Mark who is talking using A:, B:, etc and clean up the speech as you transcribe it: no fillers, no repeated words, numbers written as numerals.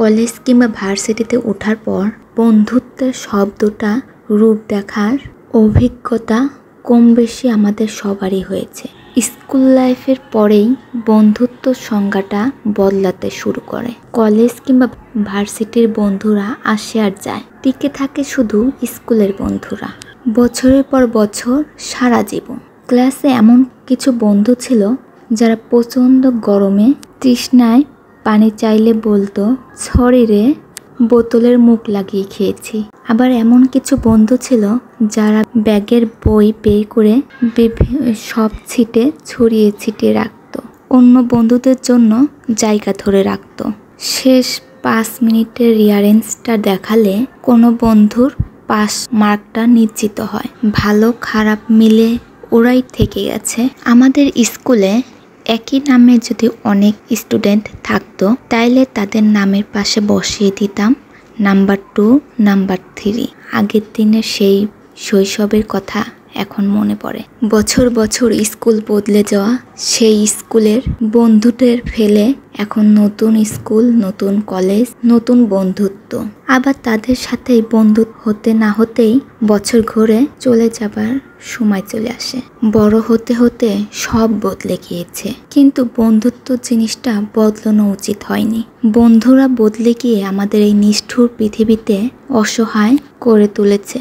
A: College কিংবা ভার্সিটিতে ওঠার পর বন্ধুত্বের শব্দটা রূপ দেখার অভিজ্ঞতা কম বেশি আমাদের সবারই হয়েছে। স্কুল লাইফের পরেই বন্ধুত্ব সংজ্ঞাটা বদলাতে শুরু করে। কলেজ কিংবা ভার্সিটির বন্ধুরা আসে আর যায়, টিকে থাকে শুধু স্কুলের বন্ধুরা। বছরের পর বছর, সারা জীবন। ক্লাসে এমন কিছু বন্ধু ছিল যারা প্রচণ্ড গরমে তৃষ্ণায় পানি চাইলে বলতো, সরি রে, বোতলের মুখ লাগিয়ে খেয়েছি। আবার এমন কিছু বন্ধু ছিল যারা ব্যাগের বই বের করে সব ছিটে ছড়িয়ে ছিটিয়ে রাখত, অন্য বন্ধুদের জন্য জায়গা ধরে রাখত। শেষ 5 মিনিটের রিয়ারেন্সটা দেখালে কোনো বন্ধুর পাস মার্কটা নিশ্চিত হয়। ভালো খারাপ মিলে ওরাই থেকে গেছে। আমাদের স্কুলে একই নামে যদি অনেক স্টুডেন্ট থাকতো তাইলে তাদের নামের পাশে বসিয়ে দিতাম নাম্বার 2, নাম্বার 3। আগের দিনের সেই শৈশবের কথা এখন মনে পড়ে। বছর বছর স্কুল বদলে যাওয়া সেই স্কুলের বন্ধুদের ফেলে এখন নতুন স্কুল, নতুন কলেজ, নতুন বন্ধুত্ব। আবার তাদের সাথে বন্ধু হতে না হতেই বছর ঘুরে চলে যাবার সময় চলে আসে। বড় হতে হতে সব বদলে গিয়েছে, কিন্তু বন্ধুত্ব জিনিসটা বদলানো উচিত হয়নি। বন্ধুরা বদলে গিয়ে আমাদের এই নিষ্ঠুর পৃথিবীতে অসহায় করে তুলেছে।